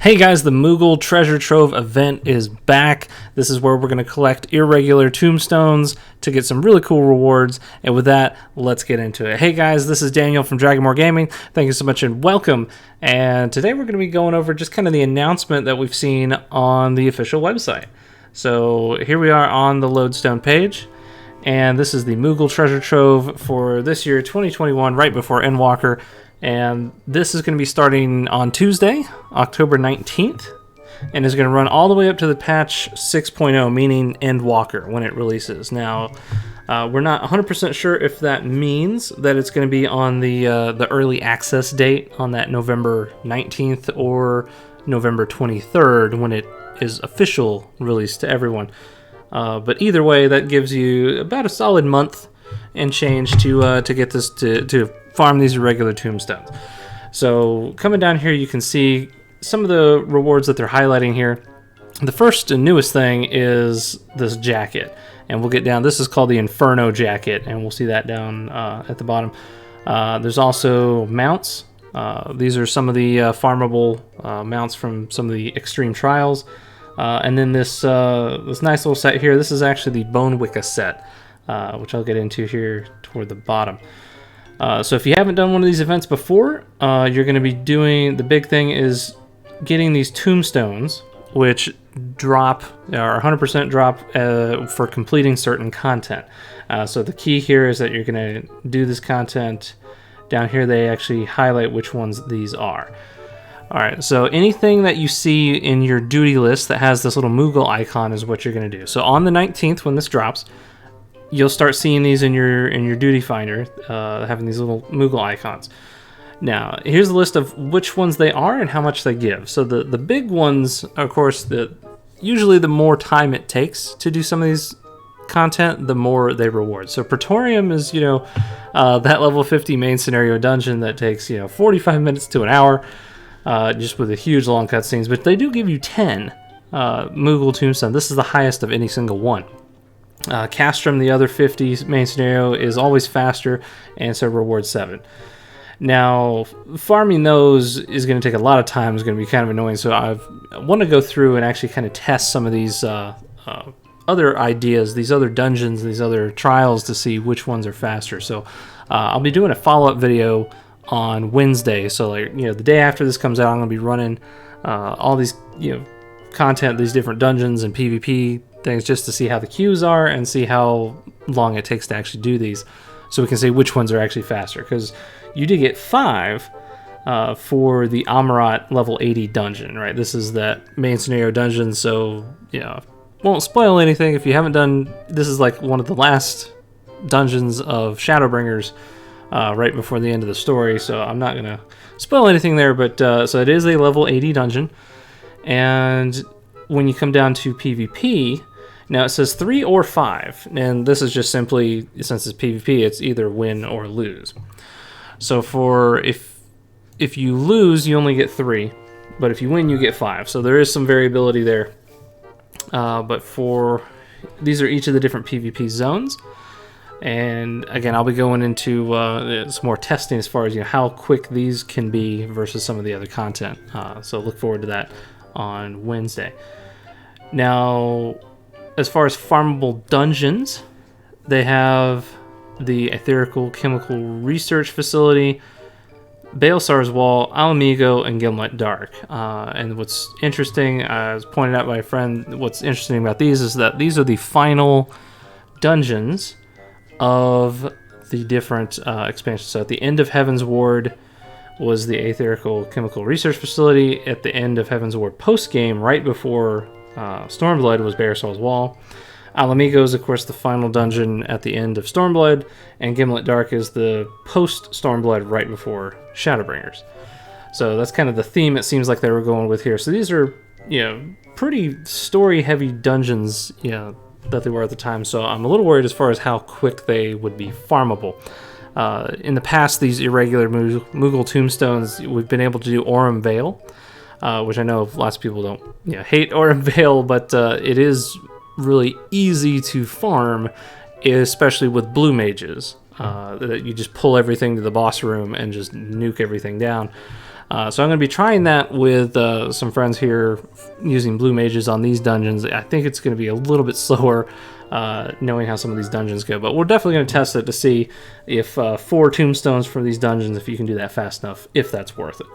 Hey guys, the Moogle Treasure Trove event is back. This is where we're going to collect irregular tombstones to get some really cool rewards. And with that, let's get into it. Hey guys, this is Daniel from Dragonmore Gaming. Thank you so much and welcome. And today we're going to be going over just kind of the announcement that we've seen on the official website. So here we are on the lodestone page. And this is the Moogle Treasure Trove for this year, 2021, right before Endwalker. And this is going to be starting on Tuesday, October 19th, and is going to run all the way up to the patch 6.0, meaning Endwalker, when it releases. Now, we're not 100% sure if that means that it's going to be on the early access date on that November 19th or November 23rd when it is official release to everyone. But either way, that gives you about a solid month and change to get this to farm these irregular tombstones. So coming down here, you can see some of the rewards that they're highlighting here. The first and newest thing is this jacket, and we'll get down. This is called the Inferno Jacket, and we'll see that down at the bottom. There's also mounts. These are some of the farmable mounts from some of the extreme trials. And then this nice little set here. This is actually the Bone Wicca set, which I'll get into here toward the bottom. So if you haven't done one of these events before, you're going to be doing, the big thing is getting these tombstones, which drop, or 100% drop for completing certain content. So the key here is that you're going to do this content. Down here they actually highlight which ones these are. Alright, so anything that you see in your duty list that has this little Moogle icon is what you're going to do. So on the 19th, when this drops, you'll start seeing these in your duty finder, having these little Moogle icons. Now, here's a list of which ones they are and how much they give. So the big ones, of course, usually the more time it takes to do some of these content, the more they reward. So Praetorium is, that level 50 main scenario dungeon that takes, 45 minutes to an hour, just with a huge long cutscenes. But they do give you 10 Moogle tombstone. This is the highest of any single one. Castrum, the other 50 main scenario, is always faster, and so reward 7. Now, farming those is going to take a lot of time, is going to be kind of annoying, so I want to go through and actually kind of test some of these other ideas, these other dungeons, these other trials to see which ones are faster. So I'll be doing a follow-up video on Wednesday, so the day after this comes out, I'm going to be running all these content, these different dungeons and PvP things, just to see how the queues are and see how long it takes to actually do these, so we can see which ones are actually faster. Because you do get 5 for the Amarat level 80 dungeon, right? This is that main scenario dungeon, so won't spoil anything if you haven't done. This is like one of the last dungeons of Shadowbringers, right before the end of the story, so I'm not gonna spoil anything there. But so it is a level 80 dungeon, and when you come down to PvP, now it says 3 or 5, and this is just simply, since it's PvP, it's either win or lose. So if you lose, you only get 3, but if you win, you get 5. So there is some variability there. But these are each of the different PvP zones, and again, I'll be going into some more testing as far as how quick these can be versus some of the other content. So look forward to that on Wednesday. Now, as far as farmable dungeons, they have the Etherical Chemical Research Facility, Baelsar's Wall, Alamigo, and Gimlet Dark. And what's interesting, as pointed out by a friend, what's interesting about these is that these are the final dungeons of the different expansions. So at the end of Heaven's Ward was the Etherical Chemical Research Facility. At the end of Heaven's Ward post-game, right before Stormblood, was Baelsar's Wall. Alamigo is, of course, the final dungeon at the end of Stormblood, and Gimlet Dark is the post-Stormblood right before Shadowbringers. So that's kind of the theme it seems like they were going with here. So these are, pretty story-heavy dungeons, that they were at the time. So I'm a little worried as far as how quick they would be farmable. In the past, these irregular Moogle tombstones, we've been able to do Aurum Vale, which I know lots of people don't hate Aurum Vale, but it is really easy to farm, especially with blue mages. That you just pull everything to the boss room and just nuke everything down. So I'm going to be trying that with some friends here using blue mages on these dungeons. I think it's going to be a little bit slower knowing how some of these dungeons go, but we're definitely going to test it to see if 4 tombstones for these dungeons, if you can do that fast enough, if that's worth it.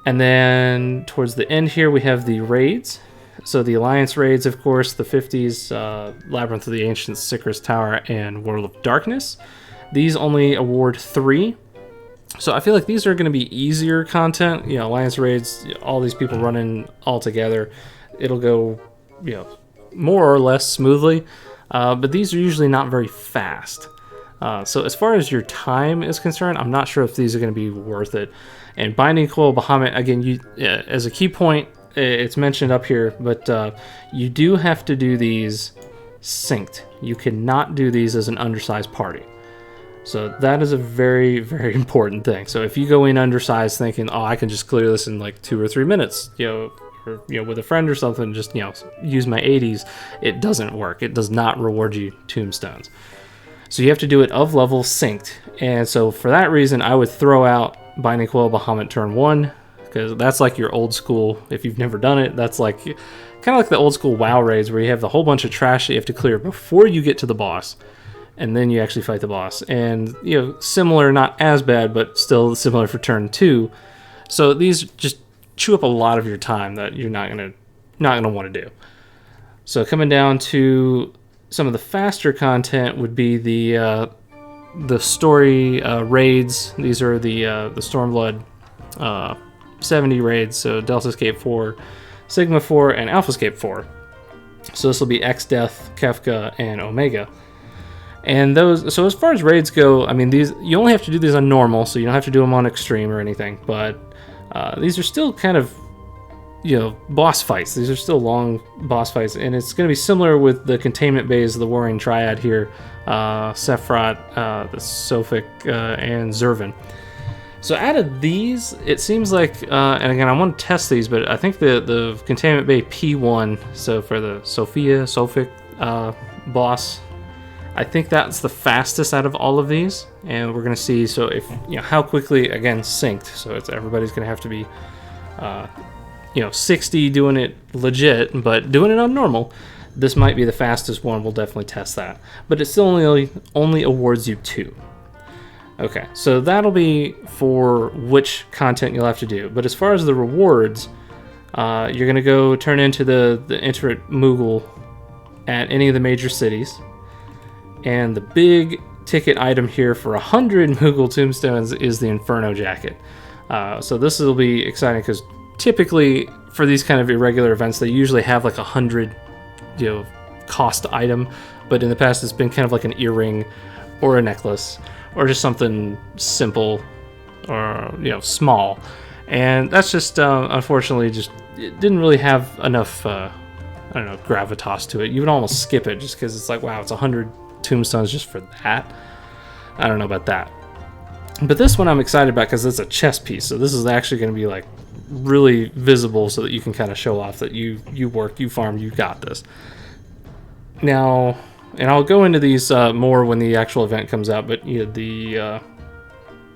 And then towards the end here, we have the raids. So the Alliance raids, of course, the 50s, Labyrinth of the Ancients, Sycris Tower, and World of Darkness. These only award 3. So I feel like these are going to be easier content. You know, Alliance raids, all these people running all together. It'll go, you know, more or less smoothly. But these are usually not very fast. So as far as your time is concerned, I'm not sure if these are going to be worth it. And Binding Coil Bahamut, again, as a key point, it's mentioned up here, but you do have to do these synced. You cannot do these as an undersized party. So that is a very, very important thing. So if you go in undersized thinking, oh, I can just clear this in like 2 or 3 minutes, or with a friend or something, just, use my 80s, it doesn't work. It does not reward you tombstones. So you have to do it of level synced. And so for that reason, I would throw out Binding Coil Bahamut turn 1, because that's like your old school, if you've never done it, that's like kind of like the old school WoW raids where you have the whole bunch of trash that you have to clear before you get to the boss, and then you actually fight the boss. And, similar, not as bad, but still similar for turn 2. So these just chew up a lot of your time that you're not gonna want to do. So coming down to some of the faster content would be the story raids. These are the Stormblood 70 raids, so Delta Escape 4, Sigma 4, and Alpha Escape 4. So this will be X Death, Kefka, and Omega. And those, so as far as raids go, I mean, these, you only have to do these on normal, so you don't have to do them on extreme or anything, but these are still kind of, boss fights. These are still long boss fights, and it's going to be similar with the containment bays of the Warring Triad here, Sephiroth, the Sophic, and Zervan. So out of these, it seems like, and again, I want to test these, but I think the containment bay P1, so for the Sophic boss, I think that's the fastest out of all of these, and we're going to see, so if, how quickly, again, synced, so it's everybody's going to have to be, 60 doing it legit, but doing it on normal, this might be the fastest one. We'll definitely test that, but it still only awards you 2. Okay, so that'll be for which content you'll have to do, but as far as the rewards, you're going to go turn into the Iterate Moogle at any of the major cities. And the big ticket item here for 100 Moogle tombstones is the Inferno Jacket. So this will be exciting because typically for these kind of irregular events, they usually have like 100, cost item. But in the past, it's been kind of like an earring or a necklace or just something simple or, small. And that's just, unfortunately, it didn't really have enough, gravitas to it. You would almost skip it just because it's like, wow, it's 100 tombstones just for that. I don't know about that, but this one I'm excited about because it's a chess piece, so this is actually going to be like really visible so that you can kind of show off that you work, you farm, you got this. Now, and I'll go into these more when the actual event comes out, but the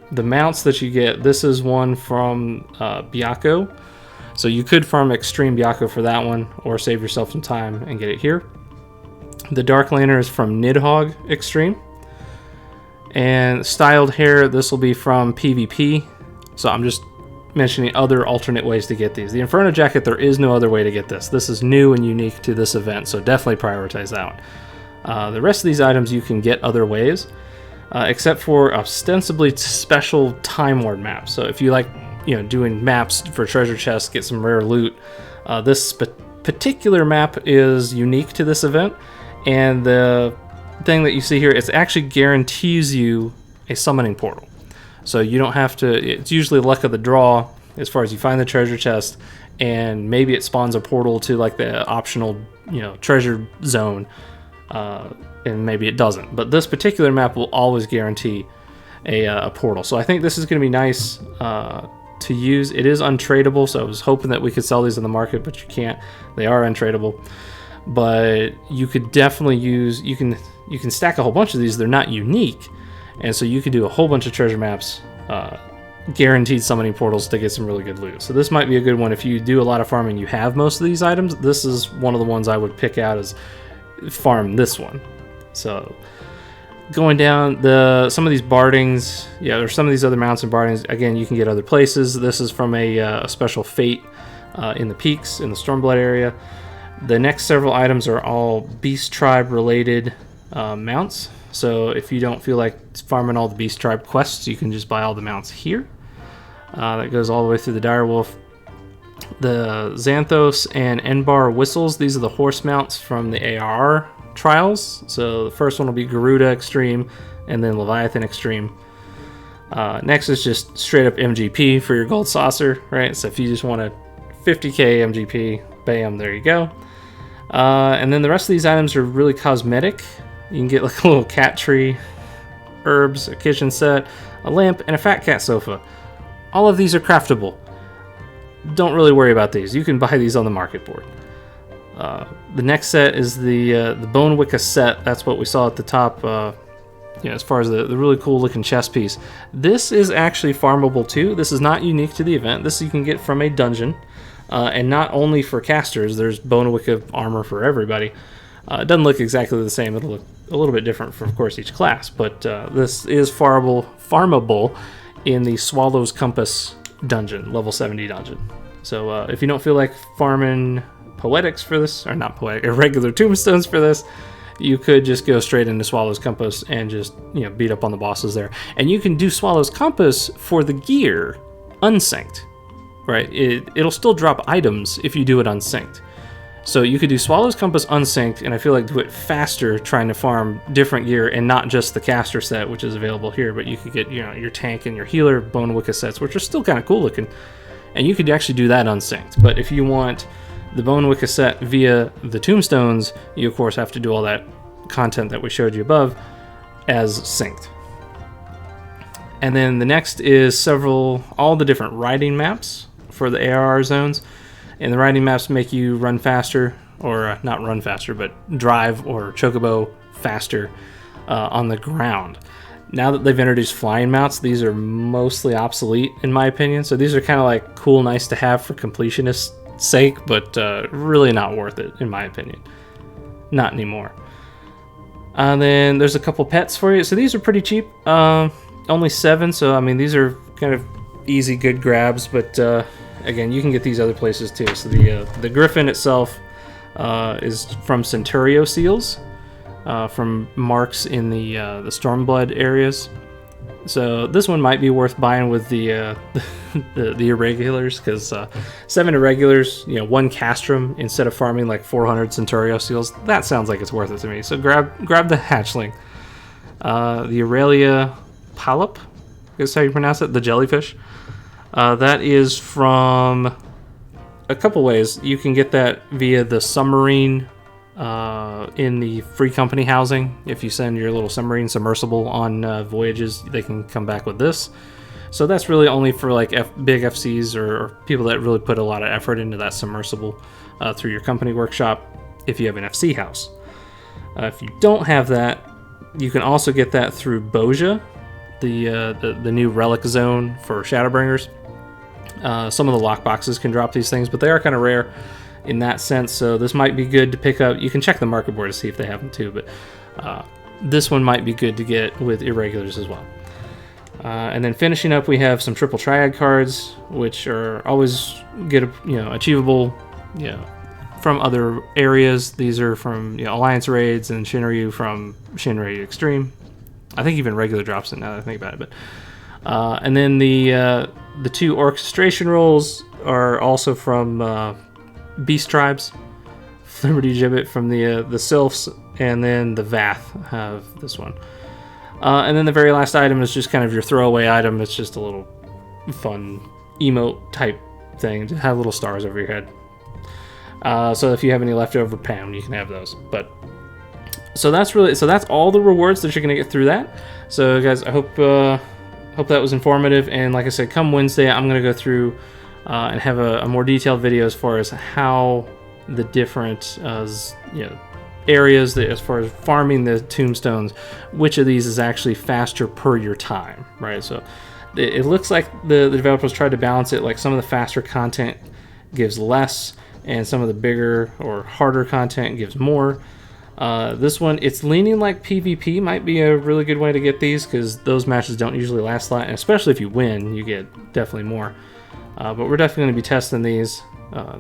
mounts that you get, this is one from Byakko, so you could farm Extreme Byakko for that one or save yourself some time and get it here. The Dark Lantern is from Nidhogg Extreme. And Styled Hair, this will be from PvP. So I'm just mentioning other alternate ways to get these. The Inferno Jacket, there is no other way to get this. This is new and unique to this event, so definitely prioritize that one. The rest of these items you can get other ways, except for ostensibly special Time Lord maps. So if you like, doing maps for treasure chests, get some rare loot, this particular map is unique to this event. And the thing that you see here, it actually guarantees you a summoning portal. So you don't have to, it's usually luck of the draw as far as you find the treasure chest, and maybe it spawns a portal to like the optional, treasure zone, and maybe it doesn't. But this particular map will always guarantee a portal. So I think this is going to be nice to use. It is untradeable, so I was hoping that we could sell these in the market, but you can't. They are untradeable. But you could definitely use, you can stack a whole bunch of these. They're not unique, and so you could do a whole bunch of treasure maps guaranteed summoning portals to get some really good loot. So this might be a good one if you do a lot of farming, you have most of these items. This is one of the ones I would pick out as farm this one. So going down some of these bardings, yeah, there's some of these other mounts and bardings. Again, you can get other places. This is from a special fate in the peaks in the Stormblood area. The next several items are all Beast Tribe related mounts. So if you don't feel like farming all the Beast Tribe quests, you can just buy all the mounts here. That goes all the way through the Direwolf. The Xanthos and Enbar whistles, these are the horse mounts from the ARR trials. So the first one will be Garuda Extreme and then Leviathan Extreme. Next is just straight up MGP for your gold saucer, right? So if you just want a 50k MGP, bam, there you go. And then the rest of these items are really cosmetic. You can get like a little cat tree, herbs, a kitchen set, a lamp, and a fat cat sofa. All of these are craftable. Don't really worry about these. You can buy these on the market board. The next set is the Bone Wicca set. That's what we saw at the top, as far as the really cool looking chest piece. This is actually farmable too. This is not unique to the event. This you can get from a dungeon. And not only for casters, there's Bone Wicca armor for everybody. It doesn't look exactly the same. It'll look a little bit different for, of course, each class. But this is farmable in the Swallow's Compass dungeon, level 70 dungeon. So if you don't feel like farming poetics for this, or not poetic, irregular tombstones for this, you could just go straight into Swallow's Compass and just beat up on the bosses there. And you can do Swallow's Compass for the gear unsynced, right? It'll still drop items if you do it unsynced. So you could do Swallow's Compass unsynced, and I feel like do it faster trying to farm different gear and not just the caster set, which is available here, but you could get your tank and your healer Bone Wicca sets, which are still kind of cool looking, and you could actually do that unsynced. But if you want the Bone Wicca set via the Tombstones, you of course have to do all that content that we showed you above as synced. And then the next is all the different riding maps for the ARR zones. And the riding maps make you run faster, or not run faster, but drive or chocobo faster on the ground. Now that they've introduced flying mounts, these are mostly obsolete in my opinion. So these are kind of like cool, nice to have for completionist sake, but really not worth it in my opinion. Not anymore. And then there's a couple pets for you. So these are pretty cheap, only 7. So I mean, these are kind of easy, good grabs, but again, you can get these other places too. So the Griffin itself is from Centurio seals, from marks in the Stormblood areas. So this one might be worth buying with the Irregulars, because 7 Irregulars, 1 Castrum instead of farming like 400 Centurio seals. That sounds like it's worth it to me. So grab the hatchling, the Aurelia polyp, is how you pronounce it, the jellyfish. That is from a couple ways. You can get that via the submarine in the free company housing. If you send your little submarine submersible on voyages, they can come back with this. So that's really only for like big FCs or people that really put a lot of effort into that submersible through your company workshop if you have an FC house. If you don't have that, you can also get that through Boja, the new relic zone for Shadowbringers. Some of the lockboxes can drop these things, but they are kind of rare in that sense, so this might be good to pick up. You can check the market board to see if they have them too, but this one might be good to get with Irregulars as well. And then finishing up, we have some triple triad cards, which are always good, achievable, from other areas. These are from Alliance raids, and Shinryu from Shinryu Extreme. I think even regular drops it now that I think about it. But and then the 2 orchestration rolls are also from Beast Tribes. Liberty Gibbet from the Sylphs, and then the Vath have this one. And then the very last item is just kind of your throwaway item. It's just a little fun emote type thing to have little stars over your head. So if you have any leftover Pam, you can have those. But so that's all the rewards that you're gonna get through that. So guys, I hope that was informative. And like I said, come Wednesday, I'm gonna go through and have a more detailed video as far as how the different areas that, as far as farming the tombstones, which of these is actually faster per your time, right? So it looks like the developers tried to balance it. Like some of the faster content gives less, and some of the bigger or harder content gives more. This one, it's leaning like PvP might be a really good way to get these, because those matches don't usually last a lot, and especially if you win, you get definitely more. But we're definitely going to be testing these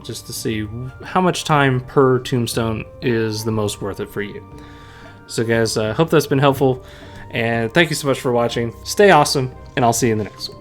just to see how much time per tombstone is the most worth it for you. So guys, hope that's been helpful, and thank you so much for watching. Stay awesome, and I'll see you in the next one.